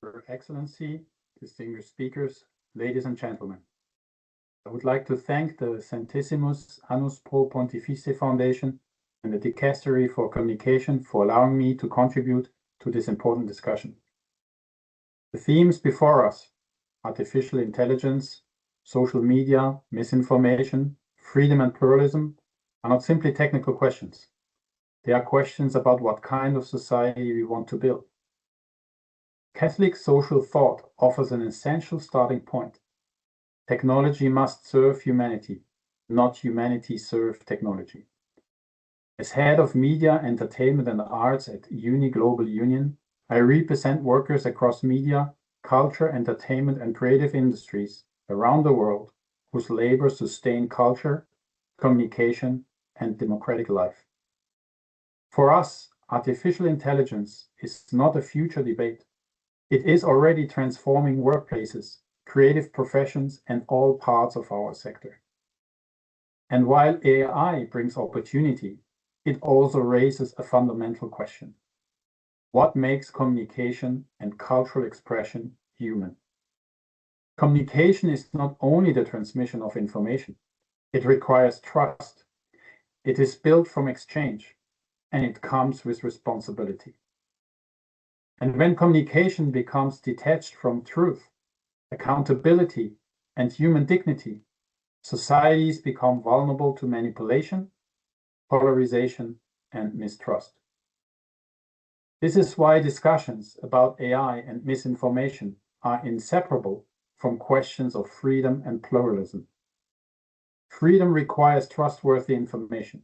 Your Excellency, distinguished speakers, ladies and gentlemen. I would like to thank the Centesimus Annus Pro Pontifice Foundation and the Dicastery for Communication for allowing me to contribute to this important discussion. The themes before us, artificial intelligence, social media, misinformation, freedom and pluralism, are not simply technical questions. They are questions about what kind of society we want to build. Catholic social thought offers an essential starting point. Technology must serve humanity, not humanity serve technology. As head of media, entertainment and arts at UNI Global Union, I represent workers across media, culture, entertainment and creative industries around the world whose labor sustain culture, communication and democratic life. For us, artificial intelligence is not a future debate. It is already transforming workplaces, creative professions, and all parts of our sector. And while AI brings opportunity, it also raises a fundamental question. What makes communication and cultural expression human? Communication is not only the transmission of information. It requires trust. It is built from exchange, and it comes with responsibility. And when communication becomes detached from truth, accountability, and human dignity, societies become vulnerable to manipulation, polarization, and mistrust. This is why discussions about AI and misinformation are inseparable from questions of freedom and pluralism. Freedom requires trustworthy information.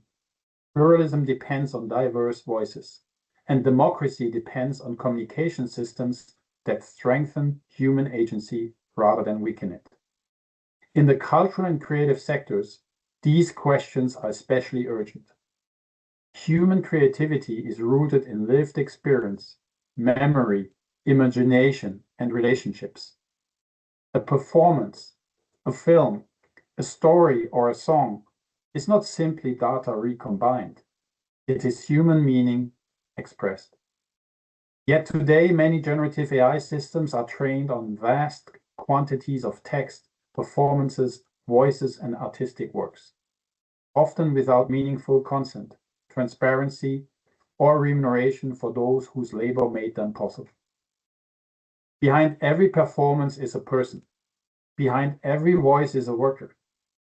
Pluralism depends on diverse voices. And democracy depends on communication systems that strengthen human agency rather than weaken it. In the cultural and creative sectors, these questions are especially urgent. Human creativity is rooted in lived experience, memory, imagination, and relationships. A performance, a film, a story, or a song is not simply data recombined. It is human meaning expressed. Yet today, many generative AI systems are trained on vast quantities of text, performances, voices, and artistic works, often without meaningful consent, transparency, or remuneration for those whose labor made them possible. Behind every performance is a person. Behind every voice is a worker.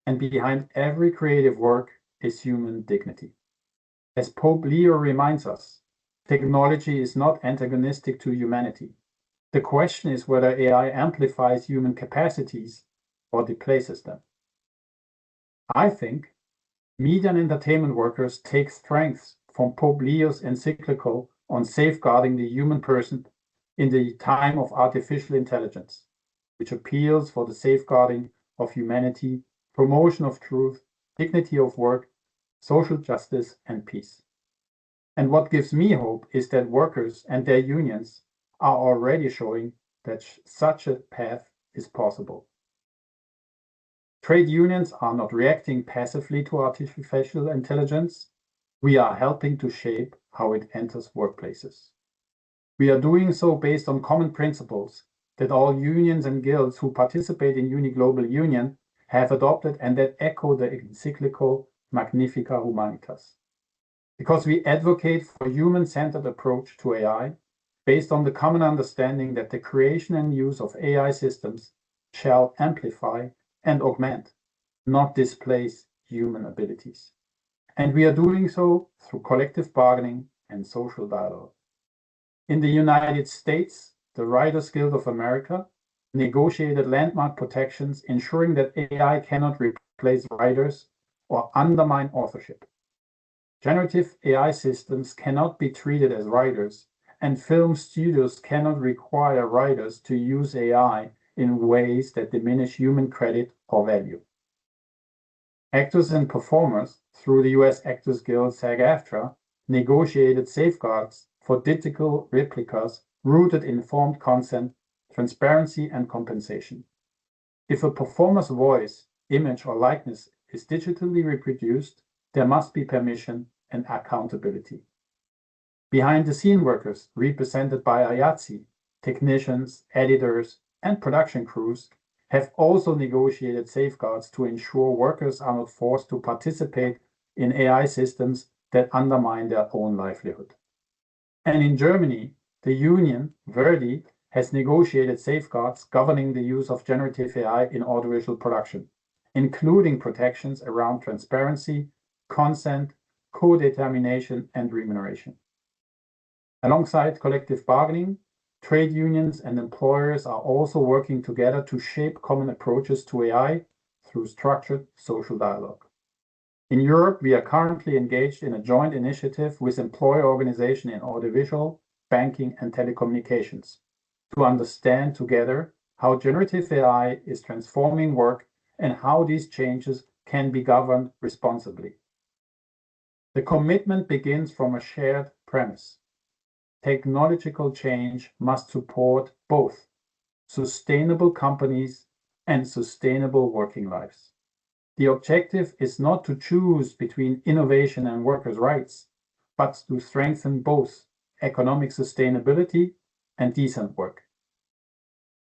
And behind every creative work is human dignity. As Pope Leo reminds us, technology is not antagonistic to humanity. The question is whether AI amplifies human capacities or displaces them. I think media and entertainment workers take strength from Pope Leo's encyclical on safeguarding the human person in the time of artificial intelligence, which appeals for the safeguarding of humanity, promotion of truth, dignity of work, social justice, and peace. And what gives me hope is that workers and their unions are already showing that such a path is possible. Trade unions are not reacting passively to artificial intelligence. We are helping to shape how it enters workplaces. We are doing so based on common principles that all unions and guilds who participate in UNI Global Union have adopted and that echo the encyclical Magnifica Humanitas. Because we advocate for a human-centered approach to AI based on the common understanding that the creation and use of AI systems shall amplify and augment, not displace human abilities. And we are doing so through collective bargaining and social dialogue. In the United States, the Writers Guild of America negotiated landmark protections ensuring that AI cannot replace writers or undermine authorship. Generative AI systems cannot be treated as writers, and film studios cannot require writers to use AI in ways that diminish human credit or value. Actors and performers, through the US Actors Guild SAG-AFTRA, negotiated safeguards for digital replicas rooted in informed consent, transparency, and compensation. If a performer's voice, image, or likeness is digitally reproduced, there must be permission and accountability. Behind-the-scene workers, represented by IATSE, technicians, editors, and production crews have also negotiated safeguards to ensure workers are not forced to participate in AI systems that undermine their own livelihood. And in Germany, the union, Verdi, has negotiated safeguards governing the use of generative AI in audiovisual production, including protections around transparency, consent, co-determination, and remuneration. Alongside collective bargaining, trade unions and employers are also working together to shape common approaches to AI through structured social dialogue. In Europe, we are currently engaged in a joint initiative with employer organizations in audiovisual, banking, and telecommunications to understand together how generative AI is transforming work and how these changes can be governed responsibly. The commitment begins from a shared premise. Technological change must support both sustainable companies and sustainable working lives. The objective is not to choose between innovation and workers' rights, but to strengthen both economic sustainability and decent work.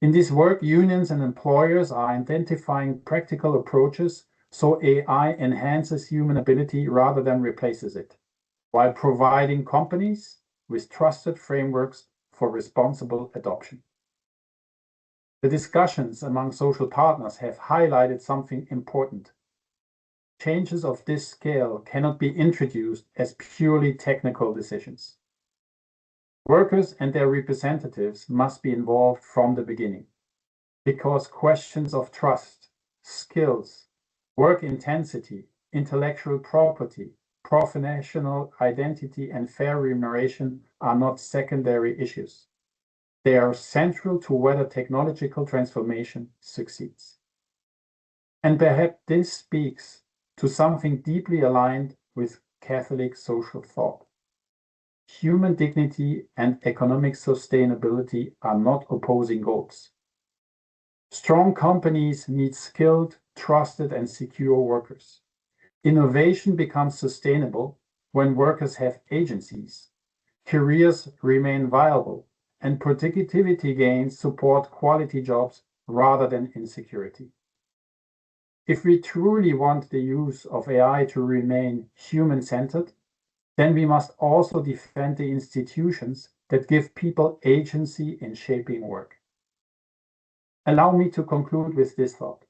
In this work, unions and employers are identifying practical approaches so AI enhances human ability rather than replaces it, while providing companies with trusted frameworks for responsible adoption. The discussions among social partners have highlighted something important. Changes of this scale cannot be introduced as purely technical decisions. Workers and their representatives must be involved from the beginning, because questions of trust, skills, work intensity, intellectual property, professional identity, and fair remuneration are not secondary issues. They are central to whether technological transformation succeeds. And perhaps this speaks to something deeply aligned with Catholic social thought. Human dignity and economic sustainability are not opposing goals. Strong companies need skilled, trusted, and secure workers. Innovation becomes sustainable when workers have agencies, careers remain viable, and productivity gains support quality jobs rather than insecurity. If we truly want the use of AI to remain human-centered, then we must also defend the institutions that give people agency in shaping work. Allow me to conclude with this thought.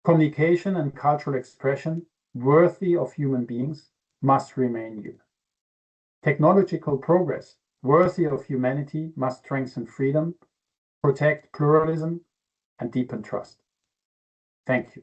Communication and cultural expression worthy of human beings must remain human. Technological progress worthy of humanity must strengthen freedom, protect pluralism, and deepen trust. Thank you.